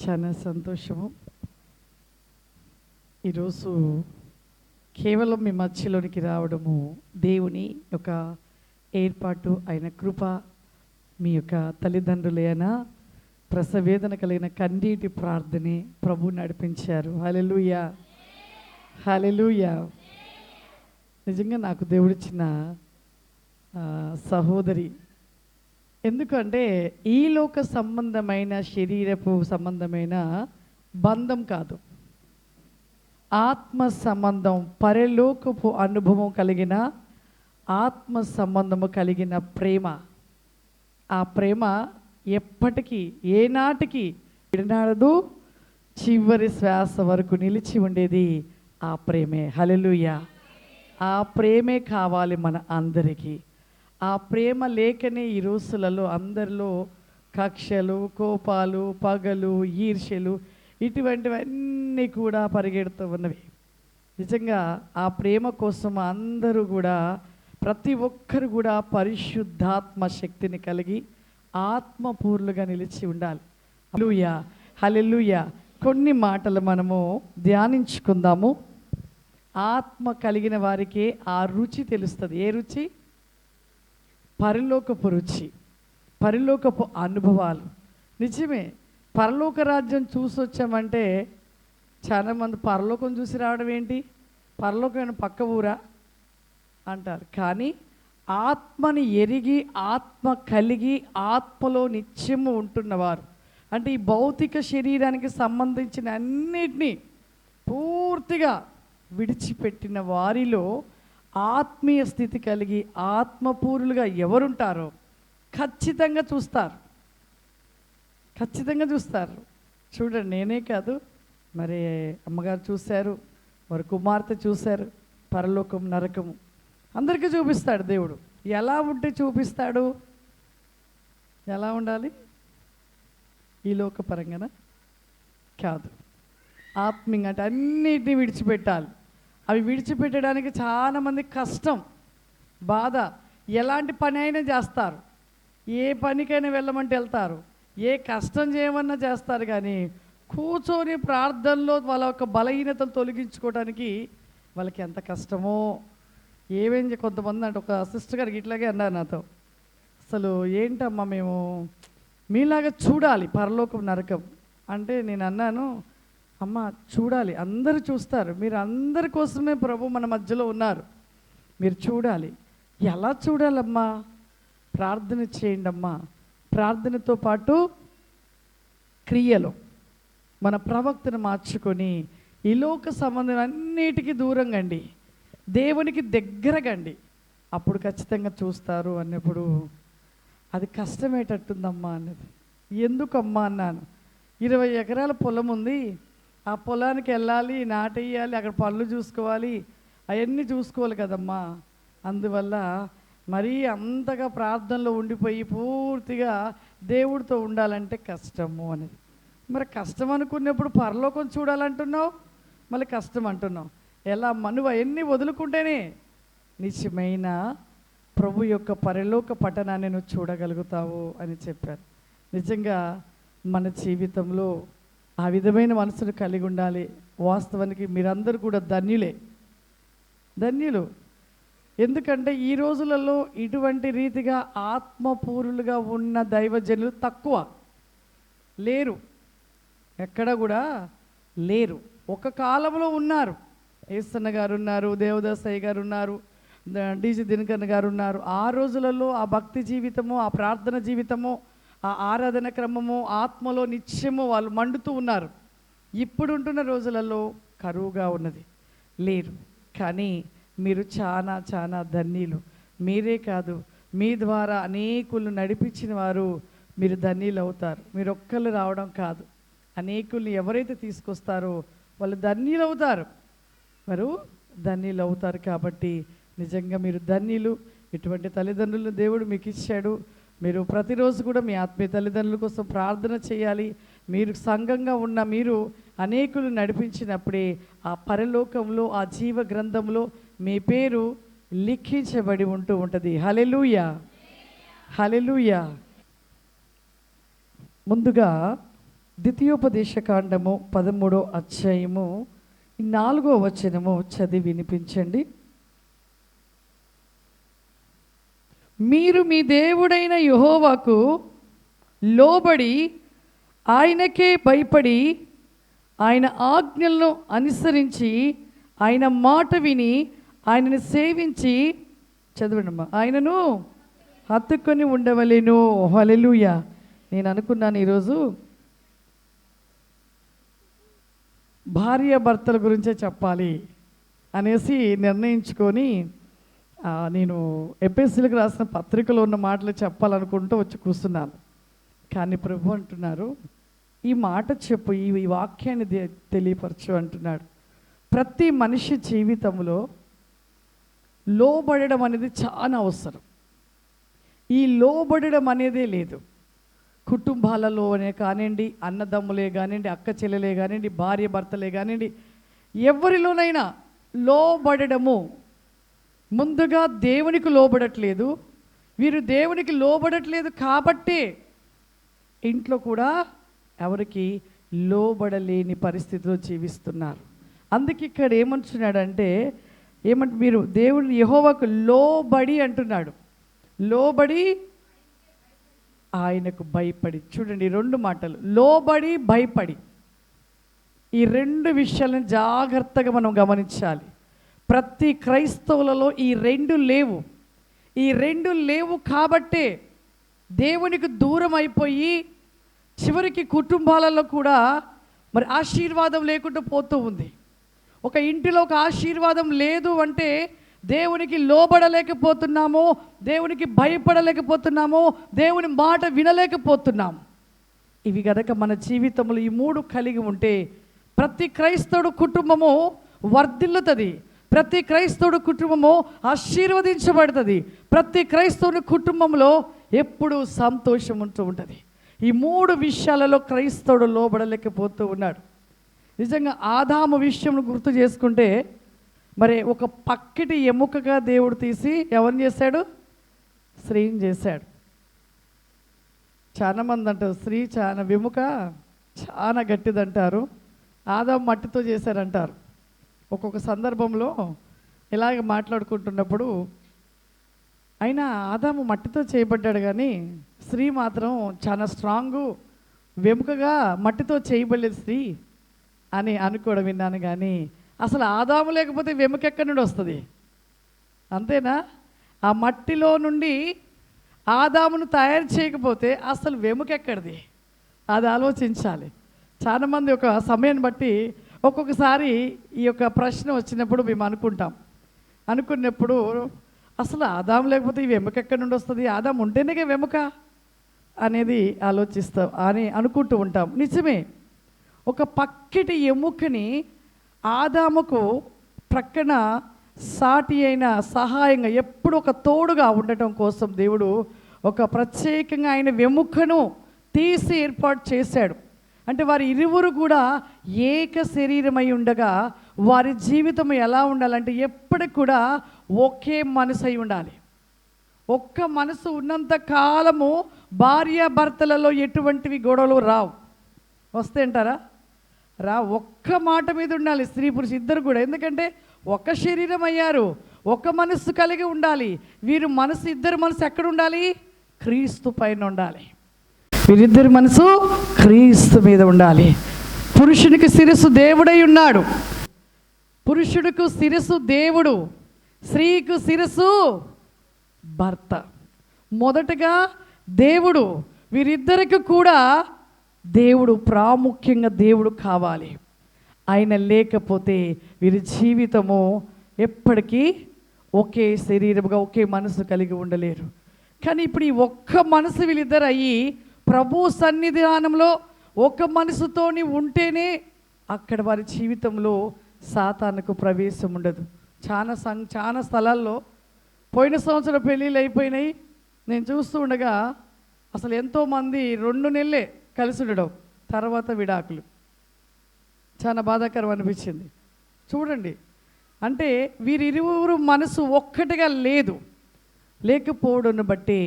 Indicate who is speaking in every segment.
Speaker 1: చాలా సంతోషము. ఈరోజు కేవలం మీ మధ్యలోనికి రావడము దేవుని యొక్క ఏర్పాటు, ఆయన కృప. మీ యొక్క తల్లిదండ్రులైన ప్రసవేదన కలిగిన కన్నీటి ప్రార్థనే ప్రభు నడిపించారు. హల్లెలూయా, హల్లెలూయా. నిజంగా నాకు దేవుడిచ్చిన సహోదరి. ఎందుకంటే ఈ లోక సంబంధమైన శరీరపు సంబంధమైన బంధం కాదు, ఆత్మ సంబంధం, పరలోకపు అనుభవం కలిగిన ఆత్మ సంబంధము కలిగిన ప్రేమ. ఆ ప్రేమ ఎప్పటికీ ఏనాటికి విడనాడదు, చివరి శ్వాస వరకు నిలిచి ఉండేది ఆ ప్రేమే. హల్లెలూయా. ఆ ప్రేమే కావాలి మన అందరికీ. ఆ ప్రేమ లేకనే ఈ రోజులలో అందరిలో కక్షలు, కోపాలు, పగలు, ఈర్ష్యలు ఇటువంటివన్నీ కూడా పరిగెడుతూ ఉన్నవి. నిజంగా ఆ ప్రేమ కోసం అందరూ కూడా, ప్రతి ఒక్కరు కూడా పరిశుద్ధాత్మ శక్తిని కలిగి ఆత్మపూర్లుగా నిలిచి ఉండాలి. హల్లెలూయా, హల్లెలూయా. కొన్ని మాటలు మనము ధ్యానించుకుందాము. ఆత్మ కలిగిన వారికి ఆ రుచి తెలుస్తుంది. ఏ రుచి? పరలోకపు రుచి, పరలోకపు అనుభవాలు. నిజమే, పరలోక రాజ్యం చూసొచ్చామంటే చాలామంది పరలోకం చూసి రావడం ఏంటి, పరలోకమైన పక్క ఊరా అంటారు. కానీ ఆత్మని ఎరిగి, ఆత్మ కలిగి, ఆత్మలో నిత్యము ఉంటున్నవారు, అంటే ఈ భౌతిక శరీరానికి సంబంధించిన అన్నిటినీ పూర్తిగా విడిచిపెట్టిన వారిలో ఆత్మీయ స్థితి కలిగి ఆత్మపూర్లుగా ఎవరుంటారో ఖచ్చితంగా చూస్తారు, ఖచ్చితంగా చూస్తారు. చూడండి, నేనే కాదు, మరి అమ్మగారు చూశారు, వారి కుమార్తె చూశారు. పరలోకం, నరకము అందరికీ చూపిస్తాడు దేవుడు. ఎలా ఉంటే చూపిస్తాడు? ఎలా ఉండాలి? ఈ లోకపరంగానా? కాదు, ఆత్మీయంగా. అంటే అన్నిటినీ విడిచిపెట్టాలి. అవి విడిచిపెట్టడానికి చాలామంది కష్టం, బాధ. ఎలాంటి పని అయినా చేస్తారు, ఏ పనికైనా వెళ్ళమంటే వెళ్తారు, ఏ కష్టం చేయమన్నా చేస్తారు. కానీ కూర్చొని ప్రార్థనలో వాళ్ళ యొక్క బలహీనతలు తొలగించుకోవడానికి వాళ్ళకి ఎంత కష్టమో. కొంతమంది అంటే ఒక సిస్టర్ గారికి ఇట్లాగే అన్నారు నాతో, అసలు ఏంటమ్మా మేము మీలాగా చూడాలి పరలోకం, నరకం అంటే. నేను అన్నాను, అమ్మ చూడాలి, అందరూ చూస్తారు, మీరు అందరి కోసమే ప్రభు మన మధ్యలో ఉన్నారు, మీరు చూడాలి. ఎలా చూడాలమ్మా? ప్రార్థన చేయండి అమ్మా. ప్రార్థనతో పాటు క్రియలు, మన ప్రవక్తను మార్చుకొని ఈ లోక సంబంధం అన్నిటికీ దూరంగా అండి, దేవునికి దగ్గరగండి, అప్పుడు ఖచ్చితంగా చూస్తారు అన్నప్పుడు అది కష్టమేటట్టుందమ్మా అన్నది. ఎందుకమ్మా అన్నాను. 20 ఎకరాల పొలం ఉంది, ఆ పొలానికి వెళ్ళాలి, నాటేయాలి, అక్కడ పళ్ళు చూసుకోవాలి, అవన్నీ చూసుకోవాలి కదమ్మా. అందువల్ల మరీ అంతగా ప్రార్థనలో ఉండిపోయి పూర్తిగా దేవుడితో ఉండాలంటే కష్టము అనేది. మరి కష్టం అనుకున్నప్పుడు పరలోకం చూడాలంటున్నావు, మళ్ళీ కష్టం అంటున్నావు. ఎలా అమ్మా? నువ్వు అవన్నీ వదులుకుంటేనే నిజమైన ప్రభు యొక్క పరలోక పట్టణాన్ని నువ్వు చూడగలుగుతావు అని చెప్పారు. నిజంగా మన జీవితంలో ఆ విధమైన మనసును కలిగి ఉండాలి. వాస్తవానికి మీరందరూ కూడా ధన్యులే, ధన్యులు. ఎందుకంటే ఈ రోజులలో ఇటువంటి రీతిగా ఆత్మపూరులుగా ఉన్న దైవజనులు తక్కువ, లేరు, ఎక్కడ కూడా లేరు. ఒక కాలంలో ఉన్నారు, ఏసన్న గారు ఉన్నారు, దేవదాసయ్య గారు ఉన్నారు, డీజీ దినకరణ గారు ఉన్నారు. ఆ రోజులలో ఆ భక్తి జీవితము, ఆ ప్రార్థన జీవితము, ఆ ఆరాధన క్రమము, ఆత్మలో నిత్యము వాళ్ళు మండుతూ ఉన్నారు. ఇప్పుడు ఉంటున్న రోజులలో కరువుగా ఉన్నది, లేరు. కానీ మీరు చాలా చాలా ధన్యులు. మీరే కాదు, మీ ద్వారా అనేకులు నడిపించిన వారు మీరు ధన్యులు అవుతారు. మీరు ఒక్కళ్ళు రావడం కాదు, అనేకుల్ని ఎవరైతే తీసుకొస్తారో వాళ్ళు ధన్యులు అవుతారు, వారు ధన్యులు అవుతారు. కాబట్టి నిజంగా మీరు ధన్యులు. ఇటువంటి తల్లిదండ్రులను దేవుడు మీకు ఇచ్చాడు. మీరు ప్రతిరోజు కూడా మీ ఆత్మీయ తల్లిదండ్రుల కోసం ప్రార్థన చేయాలి. మీరు సంఘంగా ఉన్న మీరు అనేకులు నడిపించినప్పుడే ఆ పరలోకంలో, ఆ జీవ గ్రంథంలో మీ పేరు లిఖించబడి ఉంటూ ఉంటుంది. హల్లెలూయా, హల్లెలూయా. ముందుగా ద్వితీయోపదేశకాండము 13వ అధ్యాయము 4వ వచనము చదివి వినిపించండి. మీరు మీ దేవుడైన యెహోవాకు లోబడి ఆయనకే భయపడి ఆయన ఆజ్ఞలను అనుసరించి ఆయన మాట విని ఆయనను సేవించి చదవండమ్మా ఆయనను హత్తుకొని ఉండవలెను. హల్లెలూయా. నేను అనుకున్నాను ఈరోజు భార్యాభర్తల గురించే చెప్పాలి అనేసి నిర్ణయించుకొని నేను ఎపిఎస్సీలకు రాసిన పత్రికలో ఉన్న మాటలు చెప్పాలనుకుంటూ వచ్చి కూర్చున్నాను. కానీ ప్రభు అంటున్నారు, ఈ మాట చెప్పు, ఈ వాక్యాన్ని తెలియపరచు అంటున్నాడు. ప్రతి మనిషి జీవితంలో లోబడడం అనేది చాలా అవసరం. ఈ లోబడడం అనేదే లేదు. కుటుంబాలలోనే కానివ్వండి, అన్నదమ్ములే కానివ్వండి, అక్క చెల్లెలే కానివ్వండి, భార్య భర్తలే కానివ్వండి, ఎవరిలోనైనా లోబడము. ముందుగా దేవునికి లోబడట్లేదు. వీరు దేవునికి లోబడట్లేదు కాబట్టే ఇంట్లో కూడా ఎవరికి లోబడలేని పరిస్థితిలో జీవిస్తున్నారు. అందుకే ఇక్కడ ఏమంటున్నాడంటే మీరు దేవుని యెహోవాకు లోబడి అంటున్నాడు. లోబడి ఆయనకు భయపడి. చూడండి 2 మాటలు, లోబడి భయపడి. ఈ 2 విషయాలను జాగ్రత్తగా మనం గమనించాలి. ప్రతి క్రైస్తవులలో ఈ 2 లేవు. ఈ 2 లేవు కాబట్టే దేవునికి దూరం అయిపోయి చివరికి కుటుంబాలలో కూడా మరి ఆశీర్వాదం లేకుండా పోతూ ఉంది. ఒక ఇంటిలో ఒక ఆశీర్వాదం లేదు అంటే దేవునికి లోబడలేకపోతున్నాము, దేవునికి భయపడలేకపోతున్నాము, దేవుని మాట వినలేకపోతున్నాము. ఇవి గనక మన జీవితంలో ఈ 3 కలిగి ఉంటే ప్రతి క్రైస్తవుడు కుటుంబము వర్ధిల్లుతుంది. ప్రతి క్రైస్తవుడు కుటుంబము ఆశీర్వదించబడుతుంది. ప్రతి క్రైస్తవుని కుటుంబంలో ఎప్పుడూ సంతోషం ఉంటూ ఉంటుంది. ఈ 3 విషయాలలో క్రైస్తవుడు లోబడలేకపోతూ ఉన్నాడు. నిజంగా ఆదాము విషయం గుర్తు చేసుకుంటే మరి ఒక పక్కిటి ఎముకగా దేవుడు తీసి ఎవరిని చేశాడు? స్త్రీని చేశాడు. చాలామంది అంటారు స్త్రీ చాలా వెముక చాలా గట్టిదంటారు, ఆదాము మట్టితో చేశారంటారు. ఒక్కొక్క సందర్భంలో ఇలాగ మాట్లాడుకుంటున్నప్పుడు అయినా ఆదాము మట్టితో చేయబడ్డాడు కానీ స్త్రీ మాత్రం చాలా స్ట్రాంగు, వెముకగా మట్టితో చేయబడలేదు స్త్రీ అని అనుకోవడం విన్నాను. కానీ అసలు ఆదాము లేకపోతే వెముక ఎక్కడి నుండి వస్తుంది? అంతేనా? ఆ మట్టిలో నుండి ఆదామును తయారు చేయకపోతే అసలు వెముక ఎక్కడిది? అది ఆలోచించాలి. చాలామంది ఒక సమయాన్ని బట్టి ఒక్కొక్కసారి ఈ యొక్క ప్రశ్న వచ్చినప్పుడు మేము అనుకున్నప్పుడు అసలు ఆదాము లేకపోతే ఈ వెముక ఎక్కడి నుండి వస్తుంది? ఆదాము ఉంటేనే వెముక అనేది ఆలోచిస్తాం అని అనుకుంటూ ఉంటాం. నిజమే, ఒక పక్కిటి ఎముకని ఆదాముకు ప్రక్కన సాటి అయిన సహాయంగా ఎప్పుడు ఒక తోడుగా ఉండటం కోసం దేవుడు ఒక ప్రత్యేకంగా ఆయన వెముకను తీసి ఏర్పాటు చేశాడు. అంటే వారి ఇరువురు కూడా ఏక శరీరమై ఉండగా వారి జీవితం ఎలా ఉండాలంటే ఎప్పటికి కూడా ఒకే మనసు అయి ఉండాలి. ఒక్క మనసు ఉన్నంత కాలము భార్యాభర్తలలో ఎటువంటివి గొడవలు రావు. వస్తే అంటారా? ఒక్క మాట మీద ఉండాలి స్త్రీ పురుషు ఇద్దరు కూడా. ఎందుకంటే ఒక శరీరం అయ్యారు, ఒక మనస్సు కలిగి ఉండాలి. ఇద్దరు మనసు ఎక్కడ ఉండాలి? క్రీస్తు పైన ఉండాలి. వీరిద్దరి మనసు క్రీస్తు మీద ఉండాలి. పురుషునికి శిరస్సు దేవుడై ఉన్నాడు. పురుషుడికి శిరస్సు దేవుడు, స్త్రీకు శిరస్సు భర్త. మొదటగా దేవుడు, వీరిద్దరికి కూడా దేవుడు ప్రాముఖ్యంగా దేవుడు కావాలి. ఆయన లేకపోతే వీరి జీవితము ఎప్పటికీ ఒకే శరీరముగా ఒకే మనసు కలిగి ఉండలేరు. కానీ ఇప్పుడు ఈ ఒక్క మనసు వీళ్ళిద్దరు అయ్యి ప్రభు సన్నిధానంలో ఒక మనసుతోని ఉంటేనే అక్కడ వారి జీవితంలో సాతానుకు ప్రవేశం ఉండదు. చాలా స్థలాల్లో పోయిన సంవత్సరం పెళ్ళిళ్ళు అయిపోయినాయి. నేను చూస్తూ ఉండగా అసలు ఎంతోమంది 2 నెలలే కలిసి ఉండడం, తర్వాత విడాకులు. చాలా బాధాకరం అనిపించింది. చూడండి, అంటే వీరిరువురు మనసు ఒక్కటిగా లేకపోవడాన్ని బట్టి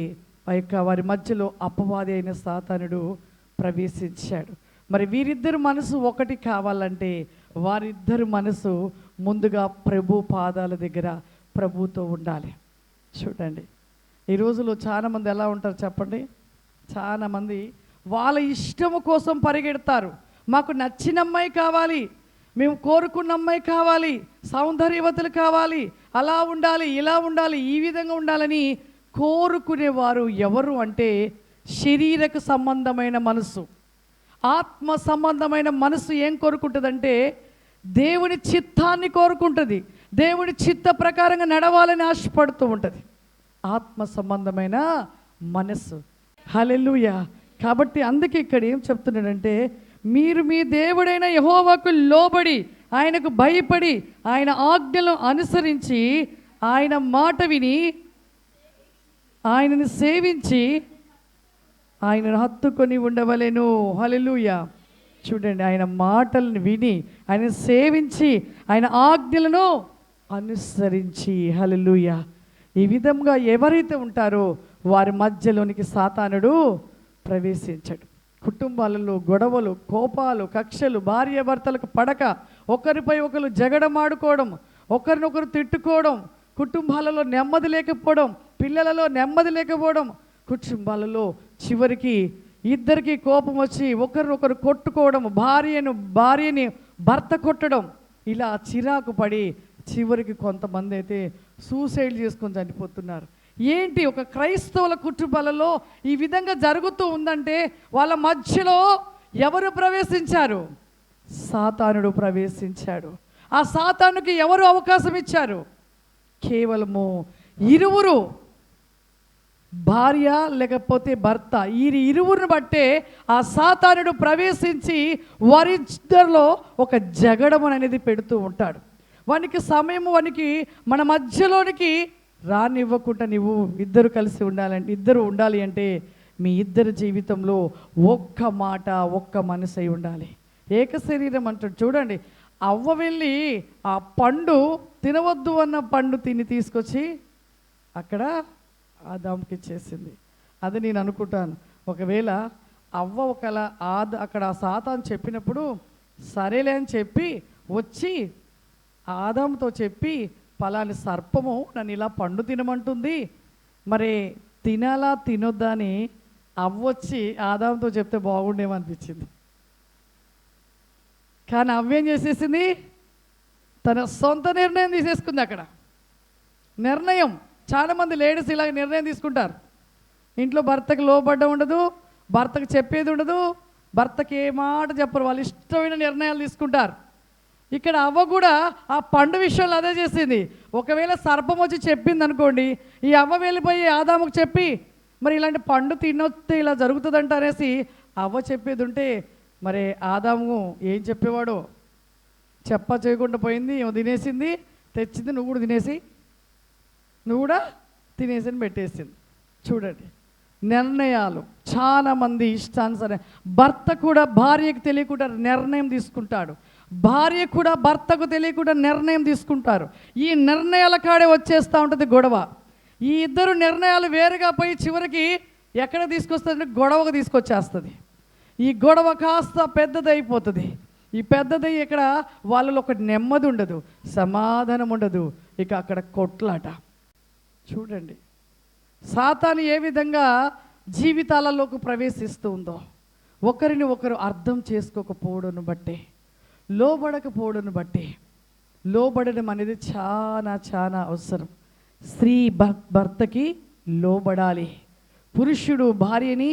Speaker 1: వారి మధ్యలో అపవాది అయిన సాతానుడు ప్రవేశించాడు. మరి వీరిద్దరు మనసు ఒకటి కావాలంటే వారిద్దరు మనసు ముందుగా ప్రభు పాదాల దగ్గర ప్రభుతో ఉండాలి. చూడండి, ఈ రోజులో చాలామంది ఎలా ఉంటారు చెప్పండి? చాలామంది వాళ్ళ ఇష్టము కోసం పరిగెడతారు. మాకు నచ్చిన అమ్మాయి కావాలి, మేము కోరుకున్న అమ్మాయి కావాలి, సౌందర్యవతులు కావాలి, అలా ఉండాలి, ఇలా ఉండాలి, ఈ విధంగా ఉండాలని కోరుకునేవారు ఎవరు అంటే శరీరక సంబంధమైన మనసు. ఆత్మ సంబంధమైన మనసు ఏం కోరుకుంటుందంటే దేవుని చిత్తాన్ని కోరుకుంటుంది, దేవుని చిత్త ప్రకారంగా నడవాలని ఆశపడుతూ ఉంటుంది. ఆత్మ సంబంధమైన మనస్సు. హల్లెలూయా. కాబట్టి అందుకే ఇక్కడ ఏం చెప్తున్నాడంటే, మీరు మీ దేవుడైన యెహోవాకు లోబడి ఆయనకు భయపడి ఆయన ఆజ్ఞలను అనుసరించి ఆయన మాట విని ఆయనను సేవించి ఆయనను హత్తుకొని ఉండవలెను. హల్లెలూయా. చూడండి, ఆయన మాటలను విని ఆయన సేవించి ఆయన ఆజ్ఞలను అనుసరించి. హల్లెలూయా. ఈ విధంగా ఎవరైతే ఉంటారో వారి మధ్యలోనికి సాతానుడు ప్రవేశించడు. కుటుంబాలలో గొడవలు, కోపాలు, కక్షలు, భార్యాభర్తలకు పడక, ఒకరిపై ఒకరు జగడమాడుకోవడం, ఒకరినొకరు తిట్టుకోవడం, కుటుంబాలలో నెమ్మది లేకపోవడం, పిల్లలలో నెమ్మది లేకపోవడం, కుటుంబాలలో చివరికి ఇద్దరికి కోపం వచ్చి ఒకరినొకరు కొట్టుకోవడం, భార్యని భర్త కొట్టడం, ఇలా చిరాకు పడి చివరికి కొంతమంది అయితే సూసైడ్ చేసుకొని చనిపోతున్నారు. ఏంటి, ఒక క్రైస్తవుల కుటుంబాలలో ఈ విధంగా జరుగుతూ ఉందంటే వాళ్ళ మధ్యలో ఎవరు ప్రవేశించారు? సాతానుడు ప్రవేశించాడు. ఆ సాతానుకి ఎవరు అవకాశం ఇచ్చారు? కేవలము ఇరువురు, భార్య లేకపోతే భర్త, ఈ ఇరువురిని బట్టే ఆ సాతానుడు ప్రవేశించి వారిద్దరిలో ఒక జగడం అనేది పెడుతూ ఉంటాడు. వానికి సమయం, వానికి మన మధ్యలోనికి రానివ్వకుండా నువ్వు ఇద్దరు కలిసి ఉండాలంటే, ఇద్దరు ఉండాలి అంటే మీ ఇద్దరి జీవితంలో ఒక్క మాట, ఒక్క మనసు అయి ఉండాలి. ఏక శరీరం అంటాడు. చూడండి, అవ్వ వెళ్ళి ఆ పండు తినవద్దు అన్న పండు తీసుకొచ్చి అక్కడ ఆదాముకి ఇచ్చేసింది. అది నేను అనుకుంటాను, ఒకవేళ అవ్వ అక్కడ సాతాను చెప్పినప్పుడు సరేలే అని చెప్పి వచ్చి ఆదాముతో చెప్పి, పలాని సర్పము నన్ను ఇలా పండు తినమంటుంది, మరి తినాలా తినొద్దా అని అవ్వొచ్చి ఆదాముతో చెప్తే బాగుండేమనిపించింది. కానీ అవ్వేం చేసేసింది? తన సొంత నిర్ణయం తీసేసుకుంది. అక్కడ నిర్ణయం, చాలామంది లేడీస్ ఇలాగ నిర్ణయం తీసుకుంటారు. ఇంట్లో భర్తకు లోబడ్డ ఉండదు, భర్తకు చెప్పేది ఉండదు, భర్తకి ఏ మాట చెప్పరు, వాళ్ళు ఇష్టమైన నిర్ణయాలు తీసుకుంటారు. ఇక్కడ అవ్వ కూడా ఆ పండు విషయంలో అదే చేసింది. ఒకవేళ సర్పం వచ్చి చెప్పింది అనుకోండి, ఈ అవ్వ వెళ్ళిపోయి ఆదాముకు చెప్పి మరి ఇలాంటి పండు తినొస్తే ఇలా జరుగుతుందంట అనేసి అవ్వ చెప్పేది ఉంటే మరి ఆదాము ఏం చెప్పేవాడు? చేయకుండా పోయింది, ఏమో తినేసింది, తెచ్చింది, నువ్వు కూడా తినేసి పెట్టేసింది. చూడండి, నిర్ణయాలు చాలామంది ఇష్టానుసారం. భర్త కూడా భార్యకు తెలియకుండా నిర్ణయం తీసుకుంటాడు, భార్య కూడా భర్తకు తెలియకుండా నిర్ణయం తీసుకుంటారు. ఈ నిర్ణయాల కాడే వచ్చేస్తూ ఉంటుంది గొడవ. ఈ ఇద్దరు నిర్ణయాలు వేరుగా పోయి చివరికి ఎక్కడ తీసుకొస్తుందంటే గొడవకు తీసుకొచ్చేస్తుంది. ఈ గొడవ కాస్త పెద్దదైపోతుంది. ఈ పెద్దదై ఇక్కడ వాళ్ళలో ఒక నెమ్మది ఉండదు, సమాధానం ఉండదు, ఇక అక్కడ కొట్లాట. చూడండి, సాతాను ఏ విధంగా జీవితాలలోకి ప్రవేశిస్తూ ఉందో. ఒకరిని ఒకరు అర్థం చేసుకోకపోవడం బట్టే, లోబడకపోవడం బట్టే. లోబడడం అనేది చాలా చాలా అవసరం. స్త్రీ భర్తకి లోబడాలి, పురుషుడు భార్యని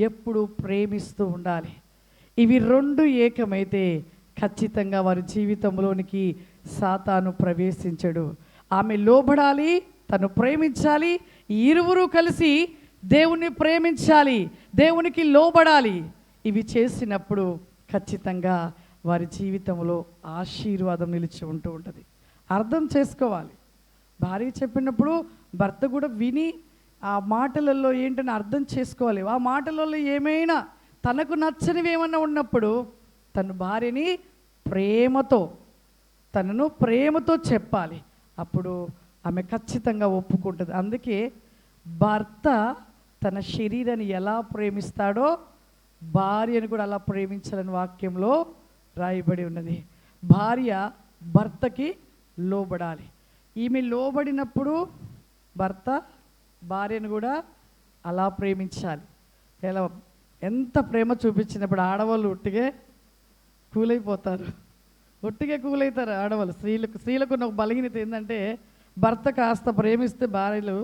Speaker 1: ఎప్పుడు ప్రేమిస్తూ ఉండాలి. ఇవి రెండు ఏకమైతే ఖచ్చితంగా వారి జీవితంలోనికి సాతాను ప్రవేశించడు. ఆమె లోబడాలి, తను ప్రేమించాలి, ఇరువురు కలిసి దేవుణ్ణి ప్రేమించాలి, దేవునికి లోబడాలి. ఇవి చేసినప్పుడు ఖచ్చితంగా వారి జీవితంలో ఆశీర్వాదం నిలిచి ఉంటూ ఉంటుంది. అర్థం చేసుకోవాలి. భార్య చెప్పినప్పుడు భర్త కూడా విని ఆ మాటలలో ఏంటని అర్థం చేసుకోవాలి. ఆ మాటలలో ఏమైనా తనకు నచ్చనివి ఏమన్నా ఉన్నప్పుడు తన భార్యని తనను ప్రేమతో చెప్పాలి. అప్పుడు ఆమె ఖచ్చితంగా ఒప్పుకుంటుంది. అందుకే భర్త తన శరీరాన్ని ఎలా ప్రేమిస్తాడో భార్యను కూడా అలా ప్రేమించాలని వాక్యంలో రాయబడి ఉన్నది. భార్య భర్తకి లోబడాలి. ఈమె లోబడినప్పుడు భర్త భార్యను కూడా అలా ప్రేమించాలి. ఎలా ఎంత ప్రేమ చూపించినప్పుడు ఆడవాళ్ళు ఒట్టిగే కూలైపోతారు, ఒట్టిగే కూలవుతారు ఆడవాళ్ళు. స్త్రీలకు ఉన్న ఒక బలహీనత ఏంటంటే భర్త కాస్త ప్రేమిస్తే భార్యలు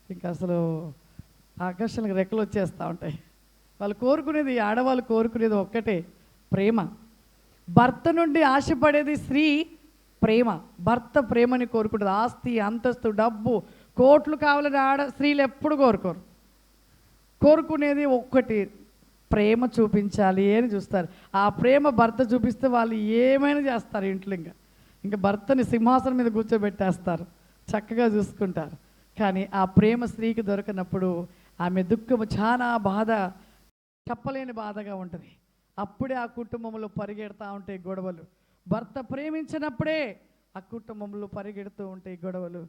Speaker 1: ఇంకా అసలు ఆకర్షణకు రెక్కలు వచ్చేస్తూ ఉంటాయి. వాళ్ళు కోరుకునేది, ఆడవాళ్ళు కోరుకునేది ఒక్కటే, ప్రేమ. భర్త నుండి ఆశపడేది స్త్రీ ప్రేమ. భర్త ప్రేమని కోరుకుంటుంది. ఆస్తి, అంతస్తు, డబ్బు, కోట్లు కావాలని స్త్రీలు ఎప్పుడు కోరుకోరు. కోరుకునేది ఒక్కటి, ప్రేమ చూపించాలి అని చూస్తారు. ఆ ప్రేమ భర్త చూపిస్తే వాళ్ళు ఏమైనా చేస్తారు ఇంట్లో. ఇంకా భర్తని సింహాసనం మీద కూర్చోబెట్టేస్తారు, చక్కగా చూసుకుంటారు. కానీ ఆ ప్రేమ స్త్రీకి దొరకనప్పుడు ఆమె దుఃఖము చాలా బాధ, చెప్పలేని బాధగా ఉంటుంది. అప్పుడే ఆ కుటుంబంలో పరిగెడతా ఉంటాయి గొడవలు. భర్త ప్రేమించినప్పుడే ఆ కుటుంబంలో పరిగెడుతూ ఉంటాయి గొడవలు.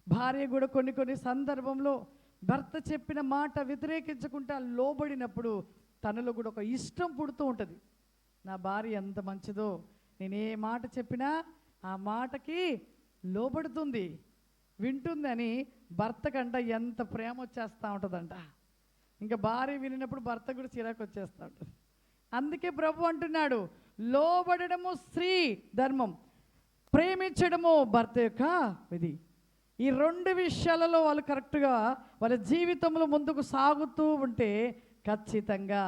Speaker 1: భార్య కూడా కొన్ని సందర్భంలో భర్త చెప్పిన మాట వ్యతిరేకించకుండా లోబడినప్పుడు తనలో కూడా ఒక ఇష్టం పుడుతూ ఉంటుంది. నా భార్య ఎంత మంచిదో, నేను ఏ మాట చెప్పినా ఆ మాటకి లోబడుతుంది, వింటుందని భర్తకంట ఎంత ప్రేమ వచ్చేస్తూ ఉంటుందంట. ఇంకా భార్య వినినప్పుడు భర్త కూడా చిరాకు వచ్చేస్తూ ఉంటుంది. అందుకే ప్రభు అంటున్నాడు, లోబడము స్త్రీ ధర్మం, ప్రేమించడము భర్త యొక్క విధి. ఈ రెండు విషయాలలో వాళ్ళు కరెక్ట్గా వాళ్ళ జీవితంలో ముందుకు సాగుతూ ఉంటే ఖచ్చితంగా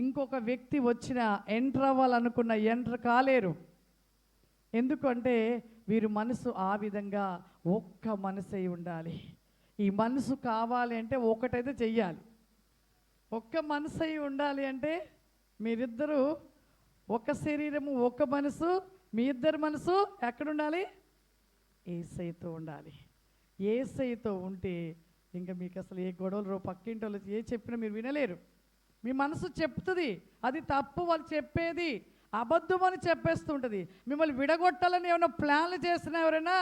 Speaker 1: ఇంకొక వ్యక్తి వచ్చిన ఎంటర్ అవ్వాలనుకున్న ఎంటర్ కాలేరు. ఎందుకంటే వీరి మనసు ఆ విధంగా ఒక్క మనసు అయి ఉండాలి. ఈ మనసు కావాలి అంటే ఒకటైతే చెయ్యాలి. ఒక్క మనసు అయి ఉండాలి అంటే మీరిద్దరూ ఒక శరీరము, ఒక మనసు. మీ ఇద్దరు మనసు ఎక్కడుండాలి? యేసయ్యతో ఉండాలి. యేసయ్యతో ఉంటే ఇంకా మీకు అసలు ఏ గొడవలు, పక్కింటి వాళ్ళు ఏ చెప్పినా మీరు వినలేరు. మీ మనసు చెప్తుంది అది తప్పు, వాళ్ళు చెప్పేది అబద్ధం అని చెప్పేస్తుంటుంది. మిమ్మల్ని విడగొట్టాలని ఏమైనా ప్లాన్లు చేసినా ఎవరైనా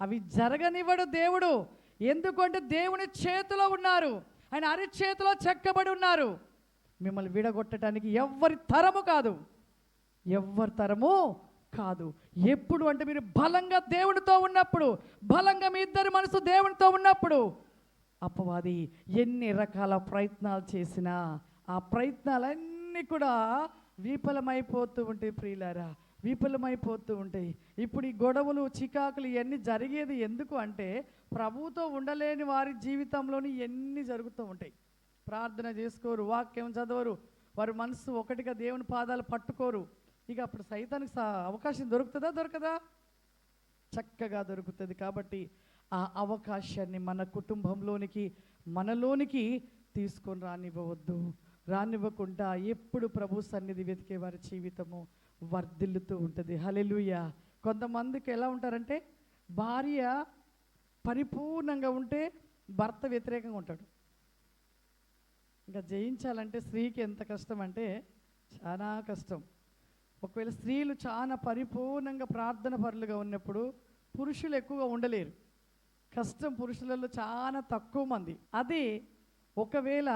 Speaker 1: అవి జరగనివ్వడు దేవుడు. ఎందుకంటే దేవుని చేతిలో ఉన్నారు, ఆయన అరిచేతిలో చెక్కబడి ఉన్నారు. మిమ్మల్ని విడగొట్టడానికి ఎవ్వరి తరము కాదు, ఎవ్వరి తరము కాదు. ఎప్పుడు అంటే మీరు బలంగా దేవునితో ఉన్నప్పుడు, బలంగా మీ ఇద్దరి మనసు దేవునితో ఉన్నప్పుడు అపవాది ఎన్ని రకాల ప్రయత్నాలు చేసినా ఆ ప్రయత్నాలన్నీ కూడా విఫలమైపోతూ ఉంటాయి. ప్రియులారా, విఫలమైపోతూ ఉంటాయి. ఇప్పుడు ఈ గొడవలు, చికాకులు ఇవన్నీ జరిగేది ఎందుకు అంటే ప్రభువుతో ఉండలేని వారి జీవితంలోని ఎన్ని జరుగుతూ ఉంటాయి. ప్రార్థన చేసుకోరు, వాక్యం చదవరు, వారి మనసు ఒకటిగా దేవుని పాదాలు పట్టుకోరు. ఇక అప్పుడు సైతానికి అవకాశం దొరుకుతుందా? దొరకదా? చక్కగా దొరుకుతుంది. కాబట్టి ఆ అవకాశాన్ని మన కుటుంబంలోనికి, మనలోనికి తీసుకొని రానివ్వకుండా ఎప్పుడు ప్రభు సన్నిధి వెతికే వారి జీవితము వర్ధిల్లుతూ ఉంటుంది. హల్లెలూయా. కొంతమందికి ఎలా ఉంటారంటే భార్య పరిపూర్ణంగా ఉంటే భర్త వ్యతిరేకంగా ఉంటాడు. ఇంకా జయించాలంటే స్త్రీకి ఎంత కష్టం అంటే చాలా కష్టం. ఒకవేళ స్త్రీలు చాలా పరిపూర్ణంగా ప్రార్థన పరులుగా ఉన్నప్పుడు పురుషులు ఎక్కువగా ఉండలేరు. కష్టం పురుషులలో చాలా తక్కువ మంది. అదే ఒకవేళ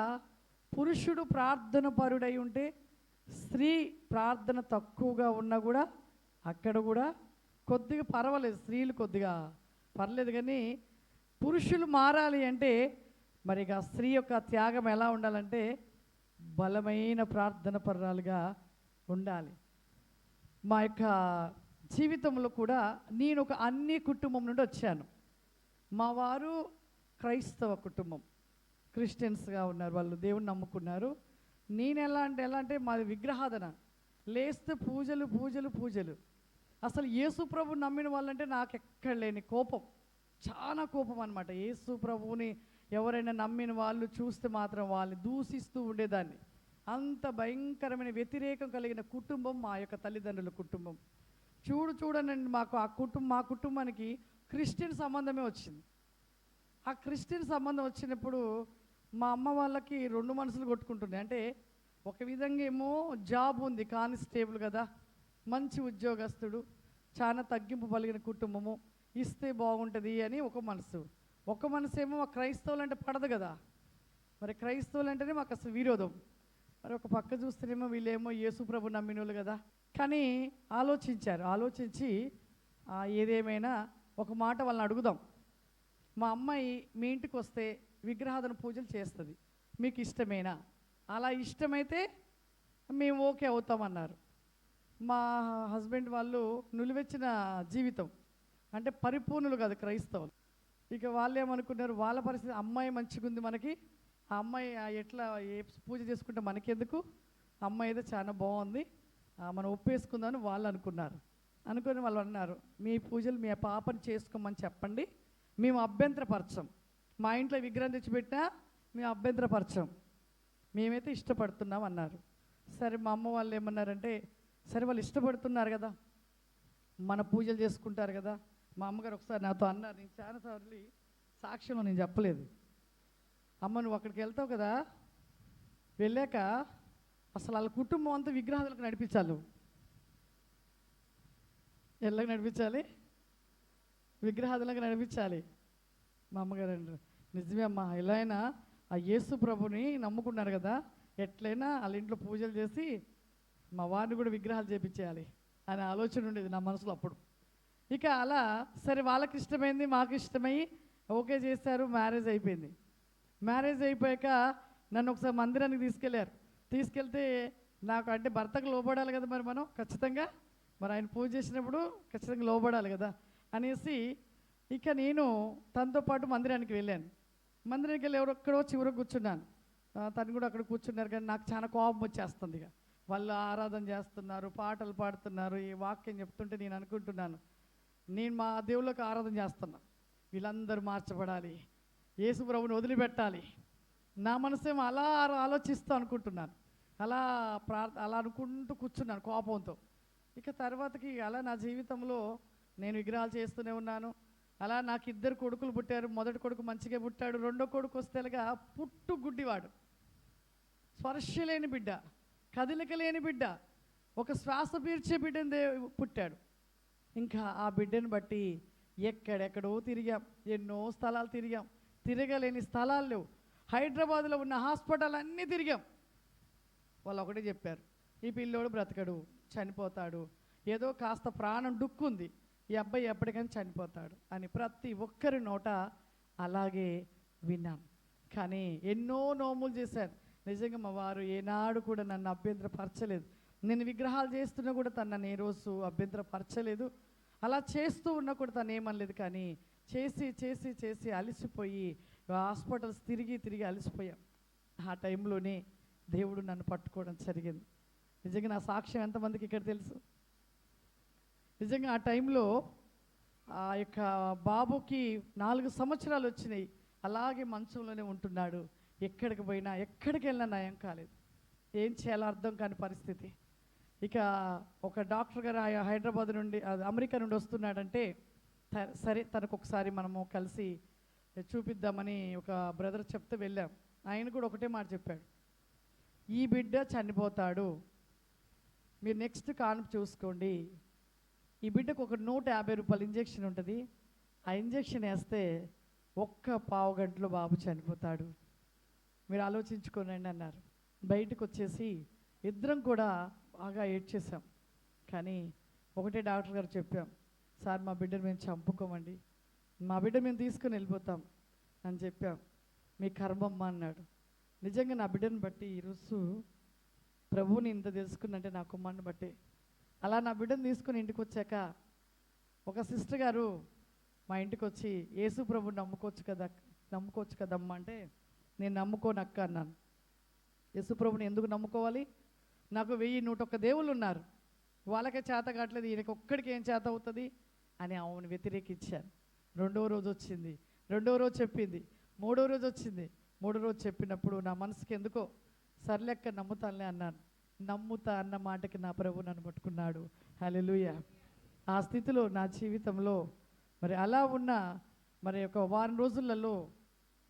Speaker 1: పురుషుడు ప్రార్థన పరుడై ఉంటే స్త్రీ ప్రార్థన తక్కువగా ఉన్నా కూడా అక్కడ కూడా కొద్దిగా పర్వాలేదు, స్త్రీలు కొద్దిగా పర్లేదు. కానీ పురుషులు మారాలి అంటే మరి ఇక స్త్రీ యొక్క త్యాగం ఎలా ఉండాలంటే బలమైన ప్రార్థన పరురాలుగా ఉండాలి. మా యొక్క జీవితంలో కూడా నేను ఒక అన్ని కుటుంబం నుండి వచ్చాను. మా వారు క్రైస్తవ కుటుంబం, క్రిస్టియన్స్గా ఉన్నారు, వాళ్ళు దేవుని నమ్ముకున్నారు. నేను ఎలా అంటే మాది విగ్రహాధన, లేస్తే పూజలు పూజలు పూజలు. అసలు యేసు ప్రభు నమ్మిన వాళ్ళంటే నాకు ఎక్కడ లేని కోపం, చాలా కోపం అనమాట. యేసు ప్రభువుని ఎవరైనా నమ్మిన వాళ్ళు చూస్తే మాత్రం వాళ్ళని దూషిస్తూ ఉండేదాన్ని. అంత భయంకరమైన వ్యతిరేకం కలిగిన కుటుంబం మా యొక్క తల్లిదండ్రుల కుటుంబం. చూడండి మాకు మా కుటుంబానికి క్రిస్టియన్ సంబంధమే వచ్చింది. ఆ క్రిస్టియన్ సంబంధం వచ్చినప్పుడు మా అమ్మ వాళ్ళకి రెండు మనసులు కొట్టుకుంటున్నాయి. అంటే ఒక విధంగా ఏమో జాబ్ ఉంది, కానిస్టేబుల్ కదా, మంచి ఉద్యోగస్తుడు, చాలా తగ్గింపు పలిగిన కుటుంబము, ఇస్తే బాగుంటుంది అని ఒక మనసు. ఒక మనసు ఏమో క్రైస్తవులు అంటే పడదు కదా, మరి క్రైస్తవులు అంటేనే మాకు అసలు విరోధం. మరి ఒక పక్క చూస్తేనేమో వీళ్ళేమో యేసు ప్రభు నమ్మినోళ్ళు కదా. కానీ ఆలోచించి ఏదేమైనా ఒక మాట వాళ్ళని అడుగుదాం. మా అమ్మాయి మీ ఇంటికి వస్తే విగ్రహాధన పూజలు చేస్తుంది, మీకు ఇష్టమేనా? అలా ఇష్టమైతే మేము ఓకే అవుతామన్నారు. మా హస్బెండ్ వాళ్ళు నులివెచ్చిన జీవితం, అంటే పరిపూర్ణులు కాదు క్రైస్తవులు. ఇక వాళ్ళు ఏమనుకున్నారు, వాళ్ళ పరిస్థితి అమ్మాయి మంచిగా ఉంది, మనకి ఆ అమ్మాయి ఎట్లా ఏ పూజ చేసుకుంటే మనకెందుకు, అమ్మాయి అయితే చాలా బాగుంది, మనం ఒప్పేసుకుందామని వాళ్ళు అనుకుని వాళ్ళు అన్నారు, మీ పూజలు మీ పాపని చేసుకోమని చెప్పండి, మేము అభ్యంతరపరచం. మా ఇంట్లో విగ్రహం తెచ్చిపెట్టినా మేము అభ్యంతరపరచం, మేమైతే ఇష్టపడుతున్నాం అన్నారు. సరే మా అమ్మ వాళ్ళు ఏమన్నారంటే, సరే వాళ్ళు ఇష్టపడుతున్నారు కదా, మన పూజలు చేసుకుంటారు కదా. మా అమ్మగారు ఒకసారి నాతో అన్నారు, నేను చాలాసార్లు సాక్ష్యంలో నేను చెప్పలేదు, అమ్మ నువ్వు అక్కడికి వెళ్తావు కదా, వెళ్ళాక అసలు వాళ్ళ కుటుంబం అంతా విగ్రహాలకు నడిపించాలి, నువ్వు ఎల్లకి నడిపించాలి, విగ్రహాదులకు నడిపించాలి. మా అమ్మగారు అంటారు, నిజమే అమ్మ, ఎలా అయినా ఆ యేసు ప్రభుని నమ్ముకున్నారు కదా, ఎట్లయినా వాళ్ళ ఇంట్లో పూజలు చేసి మా వారిని కూడా విగ్రహాలు చేపించేయాలి అనే ఆలోచన ఉండేది నా మనసులో అప్పుడు. ఇక అలా సరే వాళ్ళకి ఇష్టమైంది, మాకు ఇష్టమయ్యి ఓకే చేశారు. మ్యారేజ్ అయిపోయింది. మ్యారేజ్ అయిపోయాక నన్ను ఒకసారి మందిరానికి తీసుకెళ్తే నాకు అంటే భర్తకు లోబడాలి కదా, మరి మనం ఖచ్చితంగా మరి ఆయన పూజ చేసినప్పుడు ఖచ్చితంగా లోబడాలి కదా అనేసి ఇక నేను తనతో పాటు మందిరానికి వెళ్ళాను. మందిరానికి వెళ్ళి ఎవరొక్కడో చివరికి కూర్చున్నాను, తను కూడా అక్కడ కూర్చున్నారు. కానీ నాకు చాలా కోపం వచ్చేస్తుంది. ఇక వాళ్ళు ఆరాధన చేస్తున్నారు, పాటలు పాడుతున్నారు, ఈ వాక్యం చెప్తుంటే నేను అనుకుంటున్నాను, నేను మా దేవుళ్ళకి ఆరాధన చేస్తున్నా, వీళ్ళందరూ మార్చబడాలి, యేసు ప్రభుని వదిలిపెట్టాలి. నా మనసేమో అలా ఆలోచిస్తూ అనుకుంటున్నాను, అలా అనుకుంటూ కూర్చున్నాను కోపంతో. ఇక తర్వాతకి అలా నా జీవితంలో నేను విగ్రహాలు చేస్తూనే ఉన్నాను. అలా నాకు 2 కొడుకులు పుట్టారు. మొదటి కొడుకు మంచిగా పుట్టాడు, రెండో కొడుకు వస్తేగా పుట్టు గుడ్డివాడు, స్పర్శ లేని బిడ్డ, కదలిక లేని బిడ్డ, ఒక శ్వాస పీల్చే బిడ్డని పుట్టాడు. ఇంకా ఆ బిడ్డను బట్టి ఎక్కడెక్కడో తిరిగాం, ఎన్నో స్థలాలు తిరిగాం, తిరగలేని స్థలాలు లేవు. హైదరాబాద్లో ఉన్న హాస్పిటల్ అన్నీ తిరిగాం. వాళ్ళు ఒకటే చెప్పారు, ఈ పిల్లోడు బ్రతకడు, చనిపోతాడు, ఏదో కాస్త ప్రాణం డుక్కుంది, ఈ అబ్బాయి ఎప్పటికైనా చనిపోతాడు అని ప్రతి ఒక్కరి నోట అలాగే విన్నాను. కానీ ఎన్నో నోములు చేశాను. నిజంగా మా వారు ఏనాడు కూడా నన్ను అభ్యంతరపరచలేదు. నేను విగ్రహాలు చేస్తున్నా కూడా తను నన్ను ఏ రోజు అభ్యంతరపరచలేదు. అలా చేస్తూ ఉన్నా కూడా తను ఏమనలేదు. కానీ చేసి అలసిపోయి హాస్పిటల్స్ తిరిగి అలసిపోయాం. ఆ టైంలోనే దేవుడు నన్ను పట్టుకోవడం జరిగింది. నిజంగా నా సాక్ష్యం ఎంతమందికి ఇక్కడ తెలుసు. నిజంగా ఆ టైంలో ఆ యొక్క బాబుకి 4 సంవత్సరాలు వచ్చినాయి. అలాగే మంచంలోనే ఉంటున్నాడు. ఎక్కడికి పోయినా ఎక్కడికి వెళ్ళినా నయం కాలేదు. ఏం చేయాలో అర్థం కాని పరిస్థితి. ఇక ఒక డాక్టర్ గారు హైదరాబాద్ నుండి అమెరికా నుండి వస్తున్నాడంటే సరే తనకు ఒకసారి మనము కలిసి చూపిద్దామని ఒక బ్రదర్ చెప్తే వెళ్ళాం. ఆయన కూడా ఒకటే మాట చెప్పాడు, ఈ బిడ్డ చనిపోతాడు, మీరు నెక్స్ట్ కాన్పు చూసుకోండి, ఈ బిడ్డకు ఒక 150 రూపాయలు ఇంజెక్షన్ ఉంటుంది, ఆ ఇంజెక్షన్ వేస్తే 1 పావు గంటలో బాబు చనిపోతాడు, మీరు ఆలోచించుకోనండి అన్నారు. బయటకు వచ్చేసి ఇద్దరం కూడా బాగా ఏడ్చేసాం. కానీ ఒకటే డాక్టర్ గారు చెప్పాం, సార్ మా బిడ్డను మేము చంపుకోమండి, మా బిడ్డ మేము తీసుకుని వెళ్ళిపోతాం అని చెప్పాం. మీ కర్మమ్మ అన్నాడు. నిజంగా నా బిడ్డను బట్టి ఈరోజు ప్రభువుని ఇంత తెలుసుకున్నంటే నా కుమారుని బట్టి. అలా నా బిడ్డను తీసుకుని ఇంటికి వచ్చాక ఒక సిస్టర్ గారు మా ఇంటికి వచ్చి, యేసు ప్రభుని నమ్ముకోవచ్చు కదమ్మా అంటే, నేను నమ్ముకోనక్క అన్నాను. యేసు ప్రభుని ఎందుకు నమ్ముకోవాలి, నాకు 1001 దేవుళ్ళు ఉన్నారు, వాళ్ళకే చేత కావట్లేదు, ఈయనకి ఒక్కడికి ఏం చేత అవుతుంది అని ఆమెను వ్యతిరేకించాను. 2వ రోజు వచ్చింది, 2వ రోజు చెప్పింది, 3వ రోజు వచ్చింది. 3వ రోజు చెప్పినప్పుడు నా మనసుకి ఎందుకో సర్లెక్క నమ్ముతానులే అన్నాను. నమ్ముతా అన్న మాటకి నా ప్రభు నన్ను పట్టుకున్నాడు. హల్లెలూయా. ఆ స్థితిలో నా జీవితంలో మరి అలా ఉన్న మరి ఒక వారం రోజులలో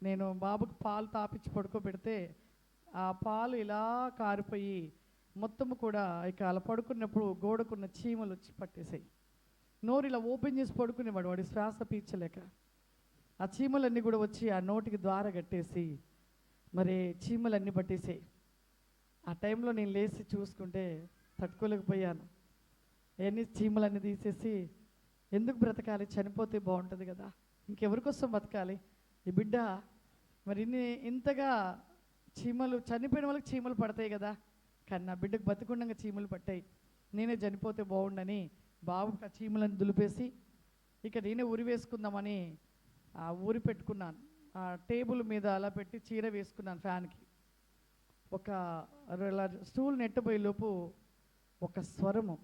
Speaker 1: నేను బాబుకి పాలు తాపించి పడుకోబెడితే ఆ పాలు ఇలా కారిపోయి మొత్తము కూడా ఇక అలా పడుకున్నప్పుడు గోడకున్న చీమలు వచ్చి పట్టేసాయి. నోరు ఇలా ఓపెన్ చేసి పడుకునేవాడు, వాడి శ్వాస పీల్చలేక ఆ చీమలన్నీ కూడా వచ్చి ఆ నోటికి ద్వార కట్టేసి మరి చీమలన్నీ పట్టేసాయి. ఆ టైంలో నేను లేచి చూసుకుంటే తట్టుకోలేకపోయాను. ఎన్ని చీమలన్నీ తీసేసి ఎందుకు బ్రతకాలి, చనిపోతే బాగుంటుంది కదా, ఇంకెవరి కోసం బతకాలి ఈ బిడ్డ, మరి ఇంతగా చీమలు చనిపోయిన వాళ్ళకి చీమలు పడతాయి కదా, కానీ నా బిడ్డకు బతికుండగా చీమలు పట్టాయి, నేనే చనిపోతే బాగుండని బాబుకి ఆ చీమలను దులిపేసి ఇక నేనే ఉరి వేసుకుందామని ఆ ఊరి పెట్టుకున్నాను. ఆ టేబుల్ మీద అలా పెట్టి చీర వేసుకున్నాను ఫ్యాన్కి. ఒక స్టూల్ నెట్టబోయే లోపు ఒక స్వరము,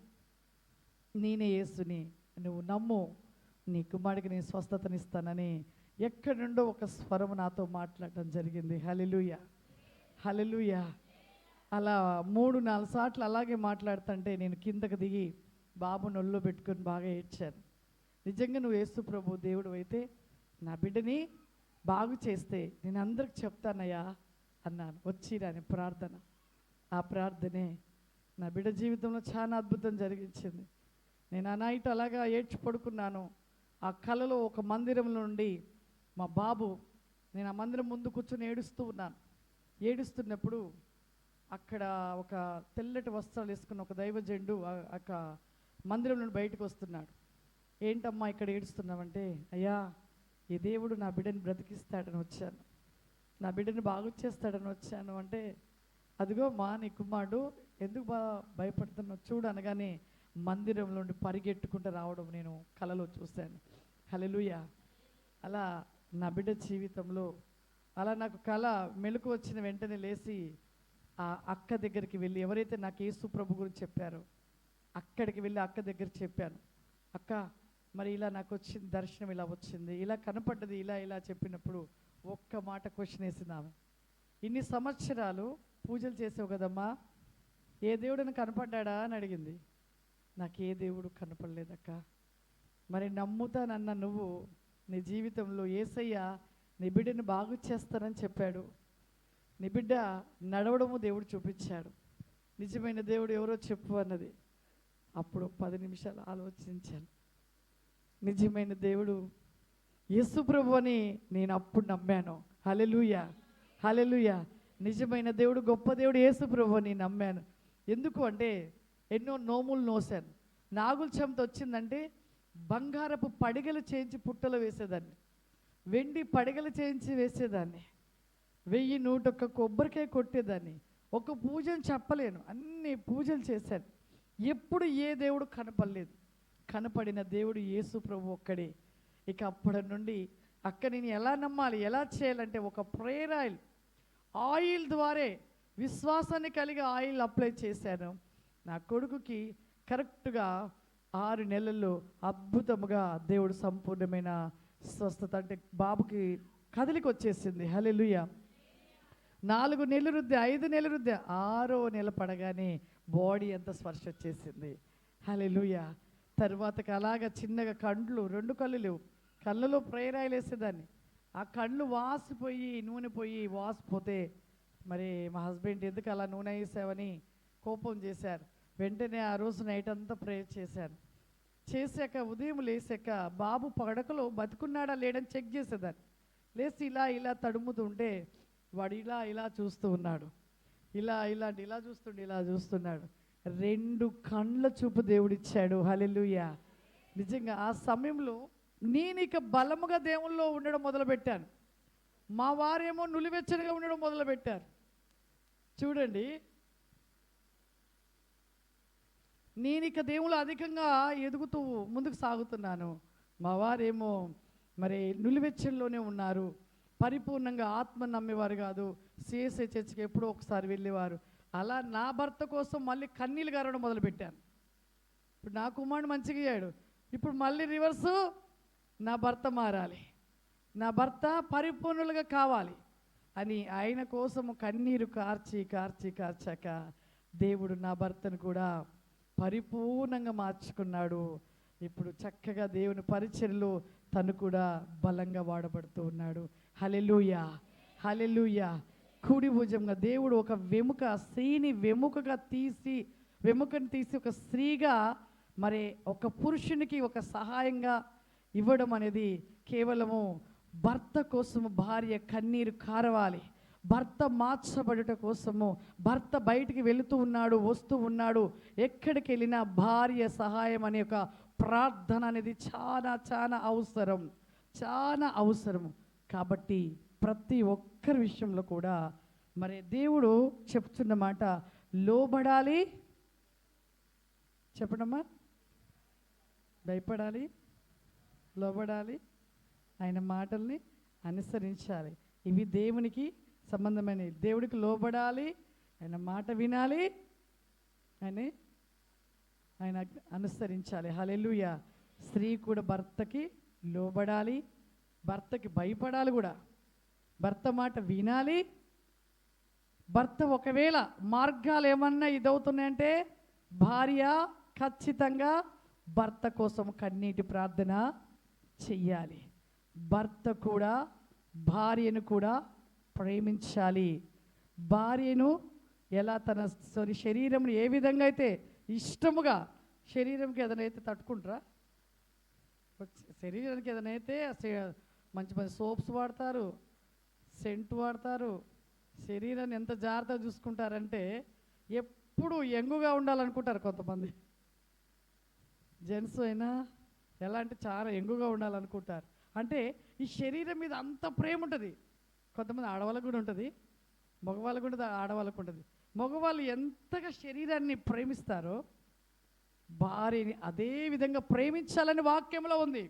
Speaker 1: నేనే యేసుని, నువ్వు నమ్ము, నీ కుమారుడికి నేను స్వస్థతనిస్తానని ఎక్కడి నుండో ఒక స్వరము నాతో మాట్లాడటం జరిగింది. హల్లెలూయా, హల్లెలూయా. అలా 3-4 సార్లు అలాగే మాట్లాడుతుంటే నేను కిందకు దిగి బాబు నొల్లో పెట్టుకొని బాగా ఏడ్చాను. నిజంగా నువ్వు యేసు ప్రభు దేవుడు అయితే నా బిడ్డని బాగు చేస్తే నేను అందరికి చెప్తానయ్యా అన్నాను. వచ్చిరాని ప్రార్థన, ఆ ప్రార్థనే నా బిడ్డ జీవితంలో చాలా అద్భుతం జరిగించింది. నేను ఆ నైట్ అలాగా ఏడ్చి పడుకున్నాను. ఆ కలలో ఒక మందిరం నుండి మా బాబు, నేను ఆ మందిరం ముందు కూర్చొని ఏడుస్తూ ఉన్నాను. ఏడుస్తున్నప్పుడు అక్కడ ఒక తెల్లటి వస్త్రాలు వేసుకున్న ఒక దైవజనుడు ఆ మందిరం నుండి బయటకు వస్తున్నాడు. ఏంటమ్మా ఇక్కడ ఏడుస్తున్నావంటే, అయ్యా ఈ దేవుడు నా బిడ్డని బ్రతికిస్తాడని వచ్చాను, నా బిడ్డని బాగు చేస్తాడని వచ్చాను అంటే, అదిగో మా నీ కుమారుడు, ఎందుకు భయపడుతున్నావు చూడు అనగానే మందిరం నుండి పరిగెట్టుకుంటూ రావడం నేను కలలో చూశాను. హల్లెలూయా. అలా నా బిడ్డ జీవితంలో అలా నాకు కళ మెలకు వచ్చిన వెంటనే లేచి ఆ అక్క దగ్గరికి వెళ్ళి, ఎవరైతే నాకు యేసు ప్రభు గురించి చెప్పారో అక్కడికి వెళ్ళి అక్క దగ్గర చెప్పాను. అక్క మరి ఇలా నాకు వచ్చింది, దర్శనం ఇలా వచ్చింది, ఇలా కనపడ్డది, ఇలా ఇలా చెప్పినప్పుడు ఒక్క మాట క్వశ్చన్ వేసింది ఆమె, ఇన్ని సంవత్సరాలు పూజలు చేసావు కదమ్మా, ఏ దేవుడిని కనపడ్డా అని అడిగింది. నాకు ఏ దేవుడు కనపడలేదక్క. మరి నమ్ముతానన్న నువ్వు నీ జీవితంలో యేసయ్య నీ బిడ్డని బాగు చేస్తానని చెప్పాడు, నీ బిడ్డ నడవడము దేవుడు చూపించాడు, నిజమైన దేవుడు ఎవరో చెప్పు అన్నది. అప్పుడు 10 నిమిషాలు ఆలోచించాను. నిజమైన దేవుడు యేసు ప్రభు అని నేను అప్పుడు నమ్మాను. హల్లెలూయా, హల్లెలూయా. నిజమైన దేవుడు, గొప్ప దేవుడు యేసు ప్రభు అని నమ్మాను. ఎందుకు అంటే ఎన్నో నోములు నోసాను. నాగుల చెమట వచ్చిందంటే బంగారపు పడిగలు చేయించి పుట్టలో వేసేదాన్ని, వెండి పడిగలు చేయించి వేసేదాన్ని, 1001 కొబ్బరికాయ కొట్టేదాన్ని. ఒక పూజను చెప్పలేను, అన్ని పూజలు చేశాను. ఎప్పుడు ఏ దేవుడు కనపడలేదు. కనపడిన దేవుడు యేసు ప్రభు ఒక్కడే. ఇక అప్పటి నుండి అక్క నేను ఎలా నమ్మాలి, ఎలా చేయాలంటే ఒక ప్రేయర్ ఆయిల్ ద్వారే విశ్వాసాన్ని కలిగి ఆయిల్ అప్లై చేశాను. నా కొడుకుకి కరెక్ట్గా 6 నెలల్లో అద్భుతముగా దేవుడు సంపూర్ణమైన స్వస్థత, అంటే బాబుకి కదలికి వచ్చేసింది. హల్లెలూయా. 4 నెలలు రుద్ది, 5 నెలలు రుద్ది, 6వ నెల పడగానే బాడీ అంతా స్పర్శ వచ్చేసింది. హల్లెలూయా. తర్వాతకి అలాగా చిన్నగా కండ్లు, 2 కళ్ళు లేవు, కళ్ళలో ప్రేయర్ ఆయిల్ వేసేదాన్ని. ఆ కళ్ళు వాసిపోయి, నూనె పోయి వాసిపోతే మరి మా హస్బెండ్ ఎందుకు అలా నూనె వేసావని కోపం చేశారు. వెంటనే ఆ రోజు నైట్ అంతా ప్రేయర్ చేశాను. చేశాక ఉదయం లేచాక బాబు పడకలో బతుకున్నాడా లేడని చెక్ చేసేదాన్ని. లేచి ఇలా ఇలా తడుముతుంటే వాడు ఇలా ఇలా చూస్తూ ఉన్నాడు, ఇలా చూస్తున్నాడు. 2 కండ్ల చూపు దేవుడిచ్చాడు. హల్లెలూయా. నిజంగా ఆ సమయంలో నేను ఇక బలముగా దేవుల్లో ఉండడం మొదలుపెట్టాను. మా వారేమో నులివెచ్చనిగా ఉండడం మొదలుపెట్టారు. చూడండి, నేను ఇక దేవుళ్ళు అధికంగా ఎదుగుతూ ముందుకు సాగుతున్నాను. మా వారేమో మరి నులివెచ్చల్లోనే ఉన్నారు, పరిపూర్ణంగా ఆత్మ నమ్మేవారు కాదు, సిఎస్ఐ చర్చికి ఎప్పుడో ఒకసారి వెళ్ళేవారు. అలా నా భర్త కోసం మళ్ళీ కన్నీళ్ళు గారడం మొదలుపెట్టాను. ఇప్పుడు నా కుమారుడు మంచిగా అయ్యాడు, ఇప్పుడు మళ్ళీ రివర్సు, నా భర్త మారాలి, నా భర్త పరిపూర్ణులుగా కావాలి అని ఆయన కోసము కన్నీరు కార్చాక దేవుడు నా భర్తను కూడా పరిపూర్ణంగా మార్చుకున్నాడు. ఇప్పుడు చక్కగా దేవుని పరిచర్యలో తను కూడా బలంగా వాడబడుతూ ఉన్నాడు. హల్లెలూయా, హల్లెలూయా. కుడి భుజంగా దేవుడు ఒక స్త్రీని వెముకను తీసి ఒక స్త్రీగా మరి ఒక పురుషునికి ఒక సహాయంగా ఇవ్వడం అనేది కేవలము భర్త కోసము భార్య కన్నీరు కారవాలి, భర్త మార్చబడుట కోసము, భర్త బయటికి వెళుతూ ఉన్నాడు, వస్తూ ఉన్నాడు, ఎక్కడికి వెళ్ళినా భార్య సహాయం అనే ఒక ప్రార్థన అనేది చాలా చాలా అవసరం, చాలా అవసరం. కాబట్టి ప్రతి ఒక్కరి విషయంలో కూడా మరి దేవుడు చెప్తున్న మాట లోబడాలి. చెప్పడమ్మా, భయపడాలి, లోబడాలి, ఆయన మాటల్ని అనుసరించాలి. ఇవి దేవునికి సంబంధమైనవి. దేవుడికి లోబడాలి, ఆయన మాట వినాలి, ఆయన అనుసరించాలి. హల్లెలూయా. స్త్రీ కూడా భర్తకి లోబడాలి, భర్తకి భయపడాలి కూడా, భర్త మాట వినాలి. భర్త ఒకవేళ మార్గాలు ఏమన్నా ఇదవుతున్నాయంటే భార్య ఖచ్చితంగా భర్త కోసం కన్నీటి ప్రార్థన చెయ్యాలి. భర్త కూడా భార్యను కూడా ప్రేమించాలి. భార్యను ఎలా తన శరీరం ఏ విధంగా అయితే ఇష్టముగా, శరీరంకి ఏదైనా అయితే తట్టుకుంటారా? శరీరానికి ఏదైనా అయితే మంచి మంచి సోప్స్ వాడతారు, సెంట్ వాడతారు, శరీరాన్ని ఎంత జాగ్రత్తగా చూసుకుంటారంటే ఎప్పుడు యంగుగా ఉండాలనుకుంటారు కొంతమంది. జెంట్స్ అయినా ఎలా అంటే చాలా యంగుగా ఉండాలనుకుంటారు. అంటే ఈ శరీరం మీద అంత ప్రేమ ఉంటుంది. కొంతమంది ఆడవాళ్ళకు కూడా ఉంటుంది, మగవాళ్ళకు కూడా ఆడవాళ్ళకు ఉంటుంది. మగవాళ్ళు ఎంతగా శరీరాన్ని ప్రేమిస్తారో భార్యని అదే విధంగా ప్రేమించాలని వాక్యంలో ఉంది.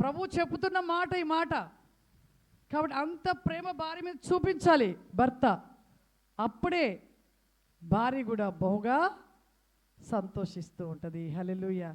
Speaker 1: ప్రభు చెబుతున్న మాట ఈ మాట. కాబట్టి అంత ప్రేమ భార్య మీద చూపించాలి భర్త. అప్పుడే భార్య కూడా బహుగా సంతోషిస్తూ ఉంటుంది. హల్లెలూయా.